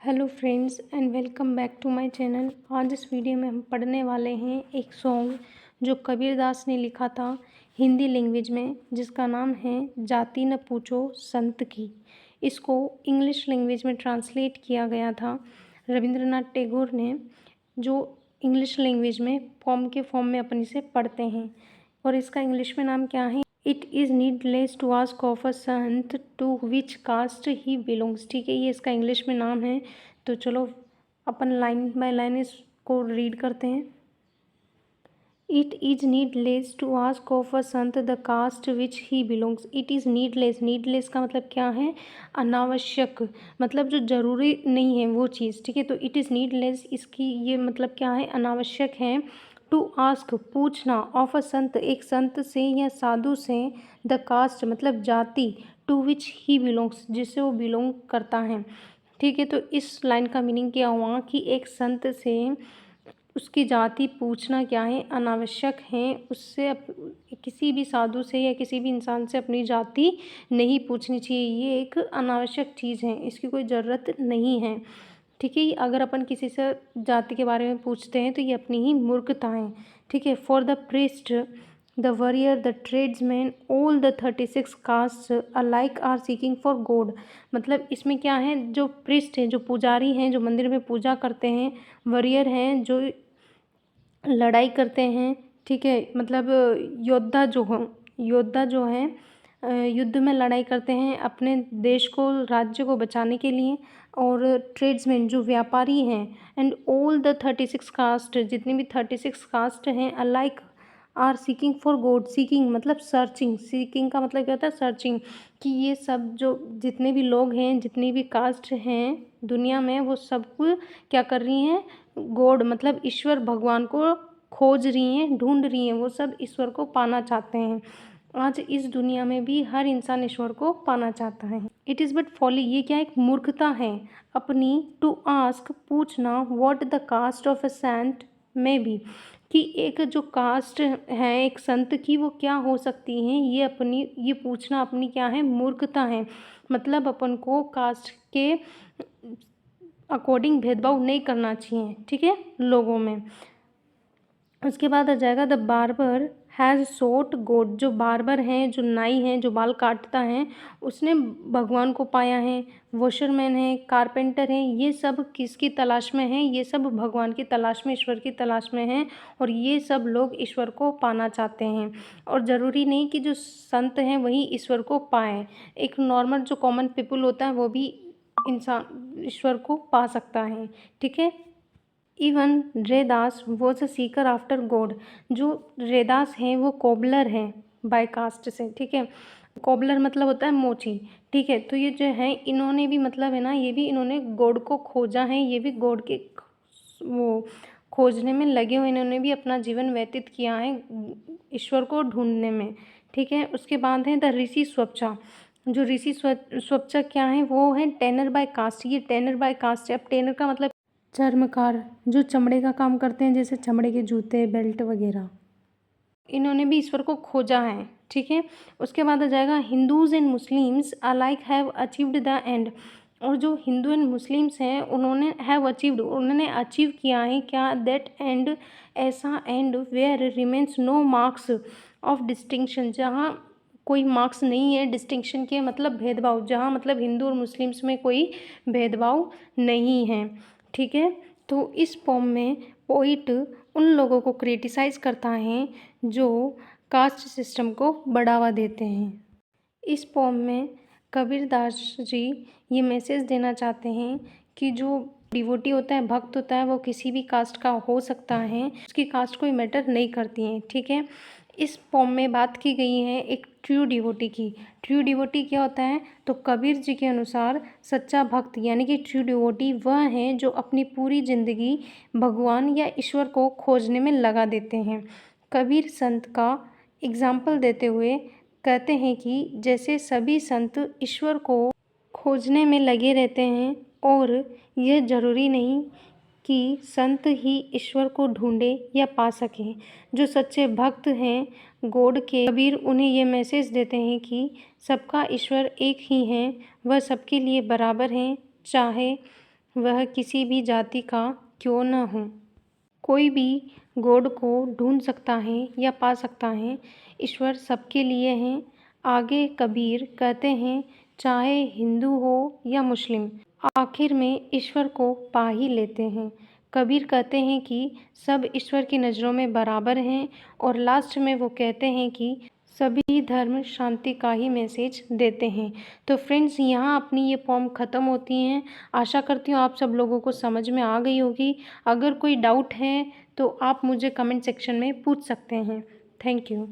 Hello friends and welcome back to my channel. आज इस video में हम पढ़ने वाले हैं एक सॉन्ग जो कबीरदास ने लिखा था हिंदी लैंग्वेज में, जिसका नाम है जाति न पूछो संत की। इसको इंग्लिश लैंग्वेज में ट्रांसलेट किया गया था रविंद्रनाथ टैगोर ने, जो इंग्लिश लैंग्वेज में पोम के फॉर्म में अपन इसे पढ़ते हैं। और इसका इंग्लिश में नाम क्या है? It is needless to ask of a संत to which caste he belongs. ठीक है, ये इसका इंग्लिश में नाम है। तो चलो अपन लाइन बाय लाइन इसको रीड करते हैं। It is needless to ask of a संत the caste which he belongs. It is needless, needless का मतलब क्या है? अनावश्यक, मतलब जो ज़रूरी नहीं है वो चीज़। ठीक है, तो इट इज़ नीडलेस, इसकी ये मतलब क्या है? अनावश्यक है। टू आस्क, पूछना, ऑफ अ संत, एक संत से या साधु से, द कास्ट मतलब जाति, टू विच ही बिलोंग्स, जिससे वो बिलोंग करता है। ठीक है, तो इस लाइन का मीनिंग क्या हुआ कि एक संत से उसकी जाति पूछना क्या है? अनावश्यक है। उससे किसी भी साधु से या किसी भी इंसान से अपनी जाति नहीं पूछनी चाहिए। ये एक अनावश्यक चीज़ है, इसकी कोई ज़रूरत नहीं है। ठीक है, अगर अपन किसी से जाति के बारे में पूछते हैं तो ये अपनी ही मूर्खता है। ठीक है, for the priest, the warrior, the tradesman, all the 36 caste alike are seeking for God. मतलब इसमें क्या है? जो प्रीस्ट हैं, जो पुजारी हैं, जो मंदिर में पूजा करते हैं, वॉरियर हैं, जो लड़ाई करते हैं, ठीक है, मतलब योद्धा जो हैं युद्ध में लड़ाई करते हैं अपने देश को, राज्य को बचाने के लिए। और ट्रेड्समैन जो व्यापारी हैं, एंड ऑल द 36 कास्ट, जितनी भी 36 कास्ट हैं, alike are seeking for God. Seeking मतलब सर्चिंग, सीकिंग का मतलब क्या होता है? सर्चिंग। कि ये सब जो जितने भी लोग हैं, जितनी भी कास्ट हैं दुनिया में, वो सब क्या कर रही हैं? गॉड मतलब ईश्वर भगवान को खोज रही हैं, ढूंढ रही हैं। वो सब ईश्वर को पाना चाहते हैं। आज इस दुनिया में भी हर इंसान ईश्वर को पाना चाहता है। इट इज़ बट फॉली, ये क्या? एक मूर्खता है अपनी। टू आस्क, पूछना, what the caste of a saint may be, कि एक जो कास्ट है एक संत की, वो क्या हो सकती हैं। ये पूछना अपनी क्या है? मूर्खता है। मतलब अपन को कास्ट के अकॉर्डिंग भेदभाव नहीं करना चाहिए, ठीक है, लोगों में। उसके बाद आ जाएगा the barber has sought God. जो बार्बर हैं, जो नाई हैं, जो बाल काटता है, उसने भगवान को पाया है। वॉशरमैन है, कारपेंटर है, ये सब किसकी तलाश में हैं? ये सब भगवान की तलाश में, ईश्वर की तलाश में हैं। और ये सब लोग ईश्वर को पाना चाहते हैं। और ज़रूरी नहीं कि जो संत हैं वही ईश्वर को पाएँ। एक नॉर्मल जो कॉमन पीपल होता है वो भी इंसान ईश्वर को पा सकता है। ठीक है। Even Raidas was a Sikar after God. जो रेदास हैं वो कोबलर हैं बाय कास्ट से। ठीक है, कोबलर मतलब होता है मोची। ठीक है, तो ये जो है इन्होंने भी मतलब है ना, ये भी इन्होंने गॉड को खोजा है। ये भी गॉड के वो खोजने में लगे हुए, इन्होंने भी अपना जीवन व्यतीत किया है ईश्वर को ढूंढने में। ठीक है, उसके बाद है द ऋषि स्वच्छा। जो ऋषि स्वच्छा क्या है? वो है टेनर बाय कास्ट। ये टेनर बाय कास्ट है। अब टेनर का मतलब चर्मकार, जो चमड़े का काम करते हैं, जैसे चमड़े के जूते, बेल्ट वगैरह। इन्होंने भी ईश्वर को खोजा है। ठीक है, उसके बाद आ जाएगा Hindus and Muslims alike have achieved the end. और जो हिंदू एंड मुस्लिम्स हैं उन्होंने हैव अचीव्ड, उन्होंने अचीव किया है क्या? दैट एंड, ऐसा end, where remains no marks of distinction, जहाँ कोई मार्क्स नहीं है डिस्टिंक्शन के, मतलब भेदभाव, जहाँ मतलब हिंदू और मुस्लिम्स में कोई भेदभाव नहीं है। ठीक है, तो इस पोम में पोइट उन लोगों को क्रिटिसाइज़ करता है जो कास्ट सिस्टम को बढ़ावा देते हैं। इस पोम में कबीरदास जी ये मैसेज देना चाहते हैं कि जो डिवोटी होता है, भक्त होता है, वो किसी भी कास्ट का हो सकता है, उसकी कास्ट कोई मैटर नहीं करती है। ठीक है, इस पोम में बात की गई है एक ट्रू डिवोटी की। ट्रू डिवोटी क्या होता है? तो कबीर जी के अनुसार सच्चा भक्त यानी कि ट्रू डिवोटी वह है जो अपनी पूरी ज़िंदगी भगवान या ईश्वर को खोजने में लगा देते हैं। कबीर संत का एग्जाम्पल देते हुए कहते हैं कि जैसे सभी संत ईश्वर को खोजने में लगे रहते हैं, और यह ज़रूरी नहीं कि संत ही ईश्वर को ढूंढे या पा सकें। जो सच्चे भक्त हैं गॉड के, कबीर उन्हें ये मैसेज देते हैं कि सबका ईश्वर एक ही है, वह सबके लिए बराबर हैं, चाहे वह किसी भी जाति का क्यों न हो। कोई भी गॉड को ढूंढ सकता है या पा सकता है। ईश्वर सबके लिए हैं। आगे कबीर कहते हैं, चाहे हिंदू हो या मुस्लिम, आखिर में ईश्वर को पा ही लेते हैं। कबीर कहते हैं कि सब ईश्वर की नज़रों में बराबर हैं, और लास्ट में वो कहते हैं कि सभी धर्म शांति का ही मैसेज देते हैं। तो फ्रेंड्स, यहाँ अपनी ये पोएम ख़त्म होती हैं। आशा करती हूँ आप सब लोगों को समझ में आ गई होगी। अगर कोई डाउट है तो आप मुझे कमेंट सेक्शन में पूछ सकते हैं। Thank you.